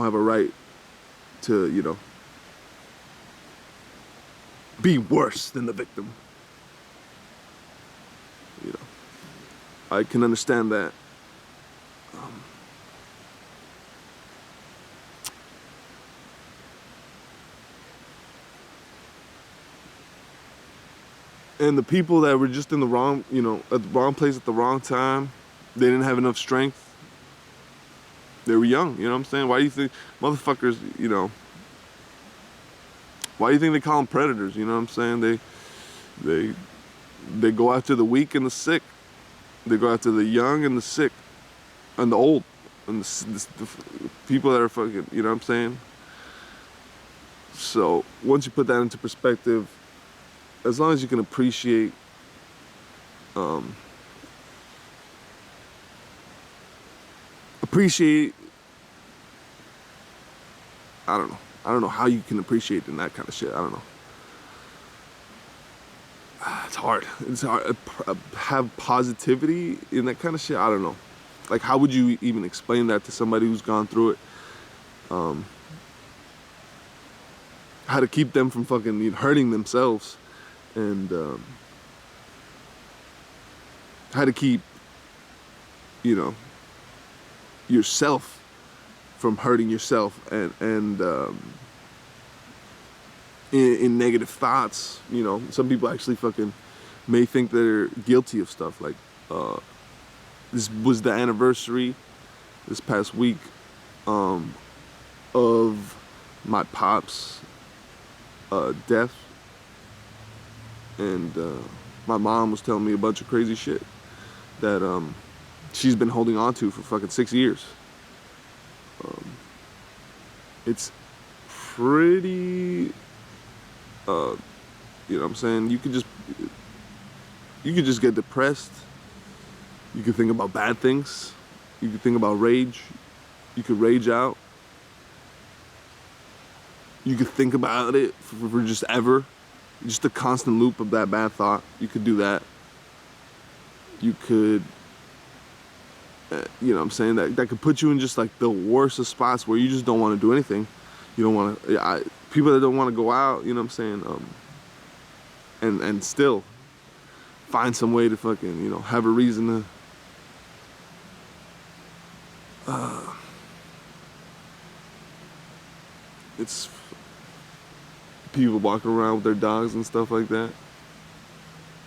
have a right to, you know, be worse than the victim. You know, I can understand that. And the people that were just in the wrong, you know, at the wrong place at the wrong time, they didn't have enough strength. They were young, you know what I'm saying? Why do you think motherfuckers, you know, why do you think they call them predators, you know what I'm saying? They go after the weak and the sick. They go after the young and the sick and the old and the people that are fucking, you know what I'm saying? So once you put that into perspective, as long as you can appreciate I don't know how you can appreciate in that kind of shit. I don't know. It's hard. It's hard. Have positivity in that kind of shit. I don't know. Like, how would you even explain that to somebody who's gone through it? How to keep them from fucking hurting themselves, and how to keep, you know, yourself from hurting yourself and in negative thoughts. You know, some people actually fucking may think they're guilty of stuff. Like, this was the anniversary this past week of my pop's death, and my mom was telling me a bunch of crazy shit that she's been holding on to for fucking 6 years. It's pretty, you know what I'm saying? You could just get depressed. You could think about bad things. You could think about rage. You could rage out. You could think about it for just ever. Just a constant loop of that bad thought. You could do that. You could, you know what I'm saying? That could put you in just like the worst of spots where you just don't want to do anything. You don't want to, people that don't want to go out, you know what I'm saying? And still find some way to fucking, you know, have a reason to, it's people walking around with their dogs and stuff like that,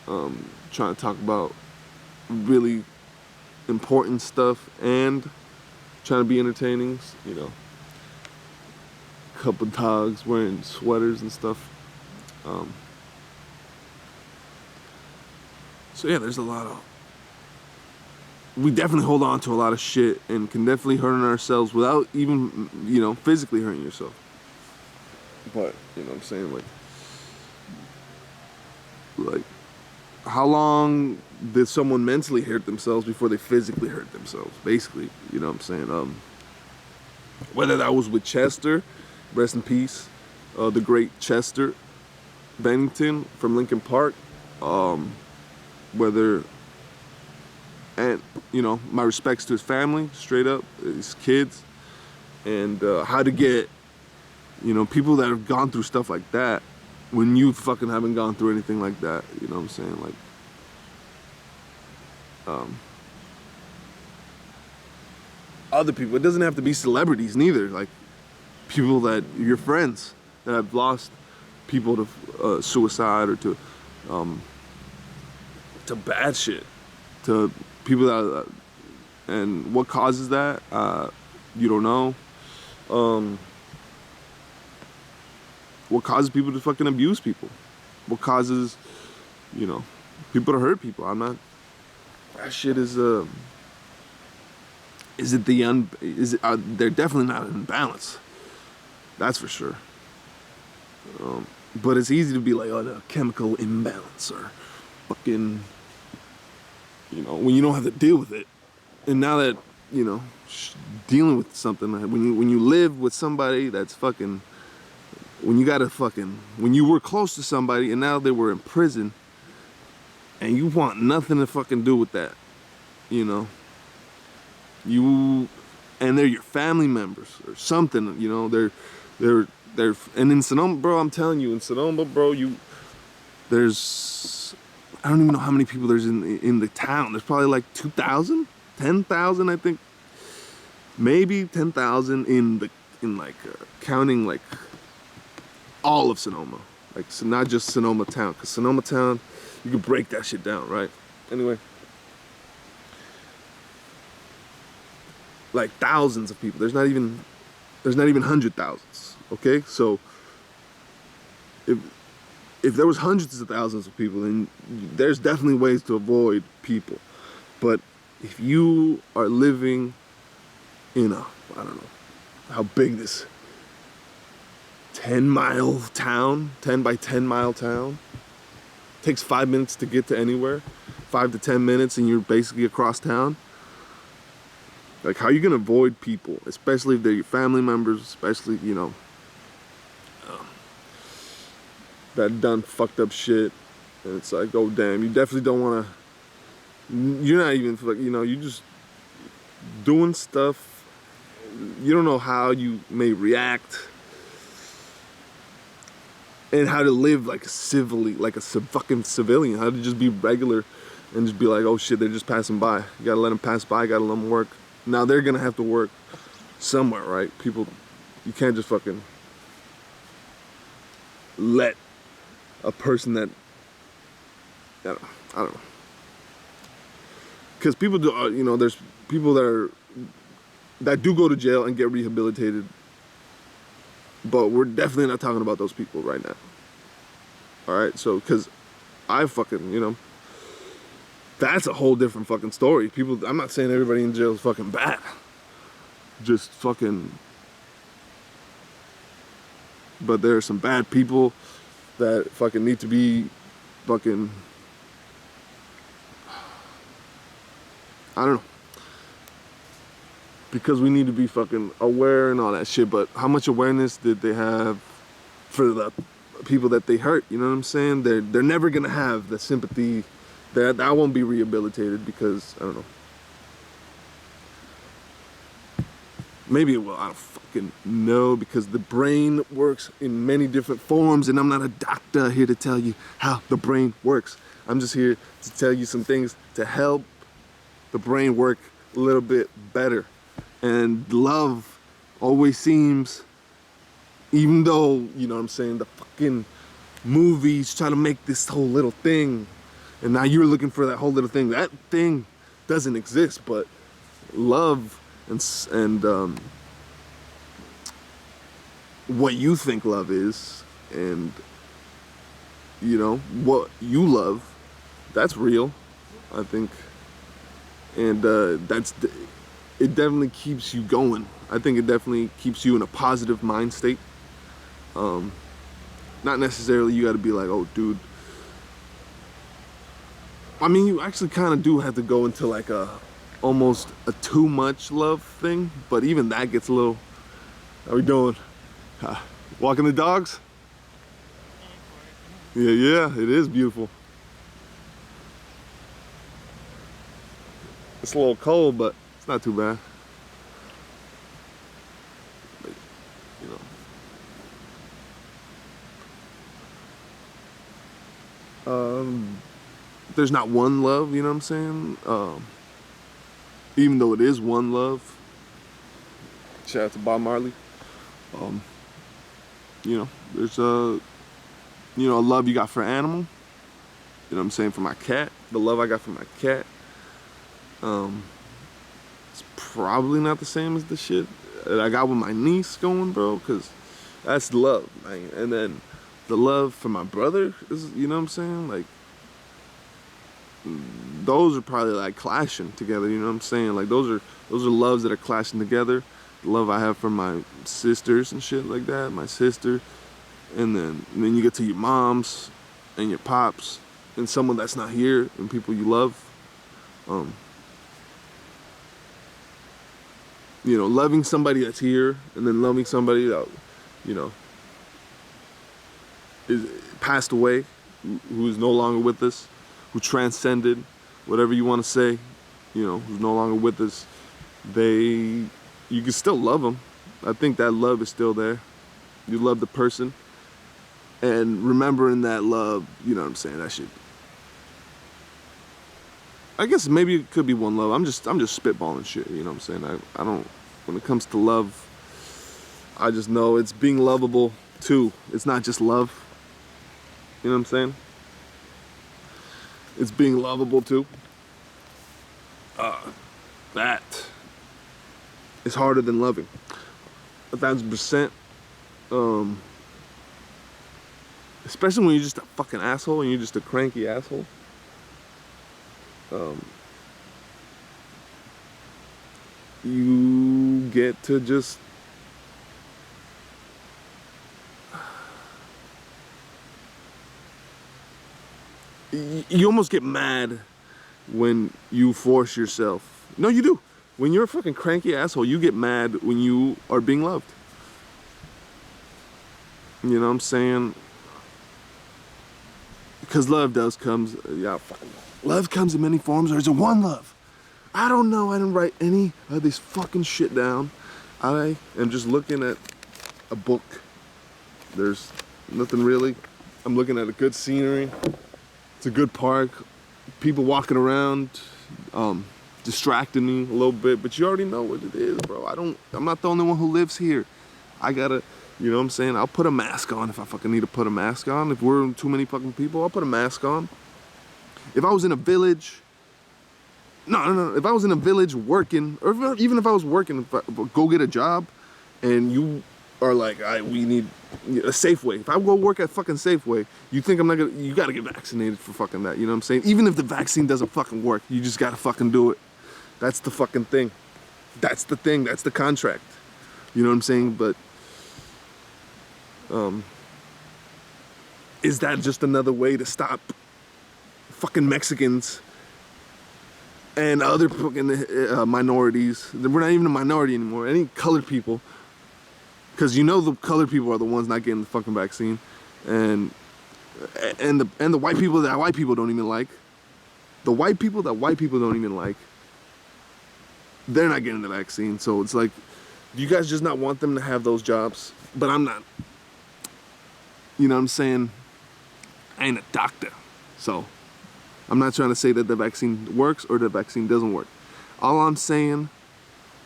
trying to talk about really important stuff and trying to be entertaining, you know, couple dogs wearing sweaters and stuff. So yeah, there's a lot of, we definitely hold on to a lot of shit and can definitely hurt ourselves without even, you know, physically hurting yourself. But, you know what I'm saying, like how long did someone mentally hurt themselves before they physically hurt themselves, basically, you know what I'm saying? Whether that was with Chester, rest in peace, the great Chester Bennington from Lincoln Park, whether, and, you know, my respects to his family, straight up, his kids, and how to get, you know, people that have gone through stuff like that when you fucking haven't gone through anything like that, you know what I'm saying? Like, other people, it doesn't have to be celebrities neither, like people that, your friends that have lost people to suicide or to bad shit, to people that, and what causes that, you don't know. What causes people to fucking abuse people? What causes, you know, people to hurt people? I'm not, that shit is they're definitely not in balance. That's for sure. But it's easy to be like, oh, the chemical imbalance, or fucking, you know, when you don't have to deal with it. And now that, you know, dealing with something, when you live with somebody that's fucking, when you were close to somebody and now they were in prison and you want nothing to fucking do with that, you know, and they're your family members or something, you know, they're, and in Sonoma, bro, I'm telling you, in Sonoma, bro, there's, I don't even know how many people there's in the town. There's probably like 2,000, 10,000, I think, maybe 10,000 in counting like all of Sonoma, like, so not just Sonoma town, because Sonoma town, you can break that shit down, right? Anyway, like thousands of people. There's not even 100,000s. Okay, so if there was hundreds of thousands of people, then there's definitely ways to avoid people. But if you are living in a, I don't know how big this 10-mile town, 10 by 10 mile town, takes 5 minutes to get to anywhere, 5 to 10 minutes, and you're basically across town. Like, how are you gonna avoid people, especially if they're your family members, especially, you know, that done fucked up shit, and it's like, oh damn, you definitely don't wanna, you're not even, you know, you just doing stuff, you don't know how you may react, and how to live like civilly, like a fucking civilian, how to just be regular, and just be like, oh shit, they're just passing by, you gotta let them pass by, you gotta let them work. Now they're gonna have to work somewhere, right? People, you can't just fucking let a person that, I don't know. Because people do, you know, there's people that do go to jail and get rehabilitated, but we're definitely not talking about those people right now. All right, so, because I fucking, you know, that's a whole different fucking story. People, I'm not saying everybody in jail is fucking bad. Just fucking, but there are some bad people that fucking need to be fucking, I don't know, because we need to be fucking aware and all that shit. But how much awareness did they have for the people that they hurt? You know what I'm saying? They're never gonna have the sympathy. That won't be rehabilitated, because I don't know. Maybe it will, I don't fucking know, because the brain works in many different forms, and I'm not a doctor here to tell you how the brain works. I'm just here to tell you some things to help the brain work a little bit better. And love always seems, even though, you know what I'm saying, the fucking movies try to make this whole little thing, and now you're looking for that whole little thing. That thing doesn't exist, but love and what you think love is, and you know what you love, that's real, I think, and it definitely keeps you going. I think it definitely keeps you in a positive mind state. Not necessarily you got to be like, oh, dude. I mean, you actually kind of do have to go into like almost a too much love thing, but even that gets a little. How we doing? Walking the dogs? Yeah, it is beautiful. It's a little cold, but it's not too bad. But, you know. There's not one love, you know what I'm saying? Even though it is one love. Shout out to Bob Marley. You know, there's a love you got for an animal. You know what I'm saying? For my cat, the love I got for my cat. It's probably not the same as the shit that I got with my niece going, bro, because that's love, man. And then the love for my brother is, you know what I'm saying? Like, those are probably like clashing together, you know what I'm saying? Like, those are loves that are clashing together. The love I have for my sisters and shit like that, my sister, and then you get to your moms and your pops and someone that's not here and people you love. You know, loving somebody that's here and then loving somebody that, you know, is passed away, who is no longer with us, who transcended, whatever you want to say, you know, who's no longer with us. They, you you can still love them. I think that love is still there. You love the person, and remembering that love, you know what I'm saying, that shit. I guess maybe it could be one love. I'm just spitballing shit, you know what I'm saying? I don't, when it comes to love, I just know it's being lovable too. It's not just love. You know what I'm saying? It's being lovable too. That is harder than loving. 1,000%. Especially when you're just a fucking asshole and you're just a cranky asshole. You get to just you almost get mad when you force yourself. No, you do. When you're a fucking cranky asshole, you get mad when you are being loved. You know what I'm saying? Because love does comes, yeah, love comes in many forms, or is it one love? I don't know. I didn't write any of this fucking shit down. I am just looking at a book. There's nothing really. I'm looking at a good scenery. It's a good park. People walking around, distracting me a little bit, but you already know what it is, bro. I'm not the only one who lives here. I gotta, you know what I'm saying? I'll put a mask on if I fucking need to put a mask on. If we're too many fucking people, I'll put a mask on. If I was in a village, no. If I was in a village working, or even if I was working, if I go get a job, and you are like, we need a Safeway. If I go work at fucking Safeway, you think I'm not gonna, you gotta get vaccinated for fucking that, you know what I'm saying? Even if the vaccine doesn't fucking work, you just gotta fucking do it. That's the fucking thing. That's the thing, that's the contract. You know what I'm saying? But, is that just another way to stop fucking Mexicans and other fucking minorities? We're not even a minority anymore. Any colored people, because you know the colored people are the ones not getting the fucking vaccine, and the white people that white people don't even like, the white people that white people don't even like, they're not getting the vaccine. So it's like, do you guys just not want them to have those jobs? But I'm not. You know what I'm saying? I ain't a doctor, so I'm not trying to say that the vaccine works or the vaccine doesn't work. All I'm saying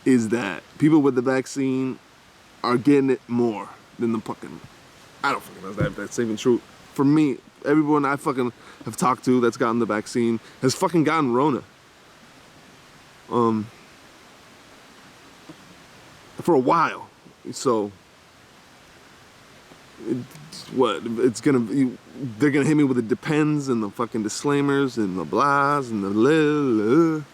is that people with the vaccine are getting it more than the fucking, I don't fucking know if that's even true. For me, everyone I fucking have talked to that's gotten the vaccine has fucking gotten Rona. For a while. So, they're gonna hit me with the depends and the fucking disclaimers and the blahs and the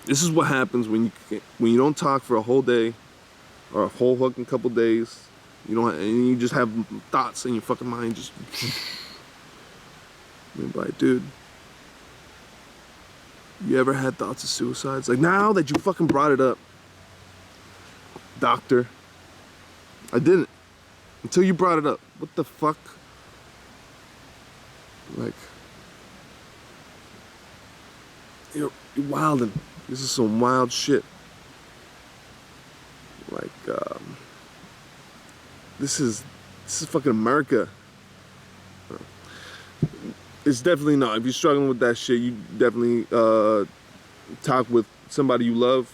This is what happens when you don't talk for a whole day or a whole fucking couple days. And you just have thoughts in your fucking mind just. You're like, dude, you ever had thoughts of suicide? It's like, now that you fucking brought it up, doctor, I didn't. Until you brought it up. What the fuck? Like, you're wildin'. This is some wild shit. Like, this is fucking America. It's definitely not. If you're struggling with that shit, you definitely talk with somebody you love.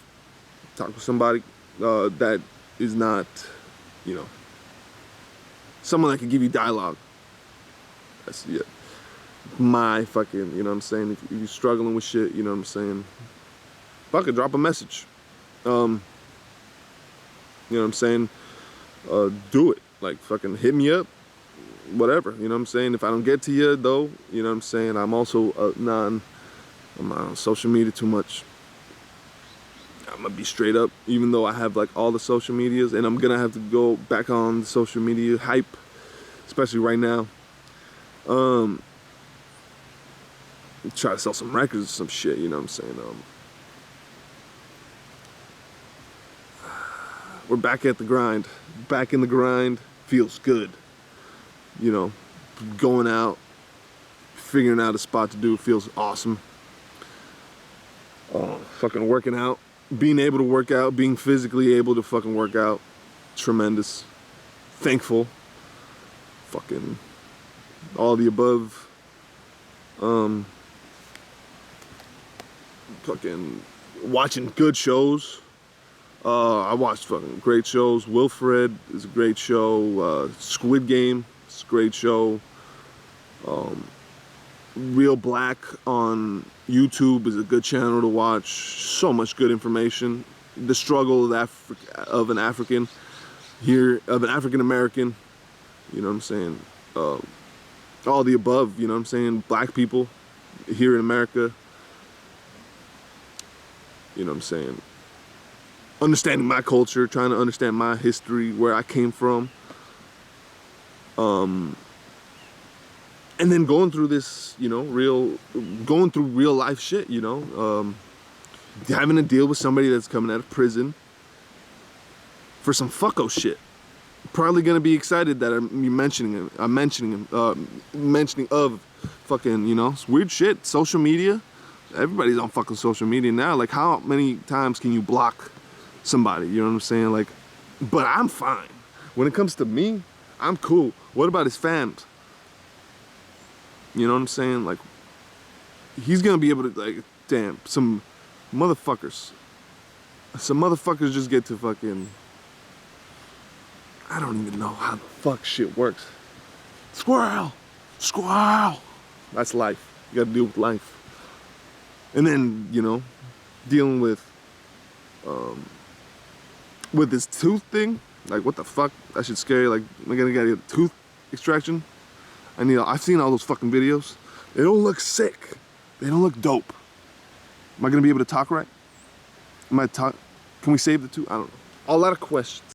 Talk with somebody that is not, someone that can give you dialogue. That's it. My fucking, you know what I'm saying? If you're struggling with shit, you know what I'm saying? Fucking drop a message. You know what I'm saying? Do it. Like, fucking hit me up. Whatever, you know what I'm saying? If I don't get to you, though, you know what I'm saying? I'm also I'm not on social media too much. I'm gonna be straight up, even though I have like all the social medias, and I'm gonna have to go back on the social media hype, especially right now. Try to sell some records or some shit, you know what I'm saying? We're back at the grind. Back in the grind feels good. Going out, figuring out a spot to do feels awesome. fucking working out, being able to work out, being physically able to fucking work out, tremendous. Thankful. Fucking all the above. Fucking watching good shows. I watched fucking great shows. Wilfred is a great show. Squid Game is a great show. Real Black on YouTube is a good channel to watch. So much good information. The struggle of an African here, of an African American. You know what I'm saying? All the above. You know what I'm saying? Black people here in America. You know what I'm saying? Understanding my culture, trying to understand my history, where I came from. And then going through this, you know, going through real life shit, you know. Having to deal with somebody that's coming out of prison for some fucko shit. Probably gonna be excited that I'm mentioning of fucking, you know, weird shit, social media. Everybody's on fucking social media now. Like, how many times can you block somebody? You know what I'm saying? Like, but I'm fine. When it comes to me, I'm cool. What about his fans? You know what I'm saying? Like, he's gonna be able to, like, damn, some motherfuckers just get to fucking, I don't even know how the fuck shit works. Squirrel! That's life. You gotta deal with life. And then, you know, dealing with this tooth thing. Like, what the fuck? That shit's scary. Like, am I gonna get a tooth extraction? I've seen all those fucking videos. They don't look sick. They don't look dope. Am I gonna be able to talk right? Can we save the tooth? I don't know. A lot of questions.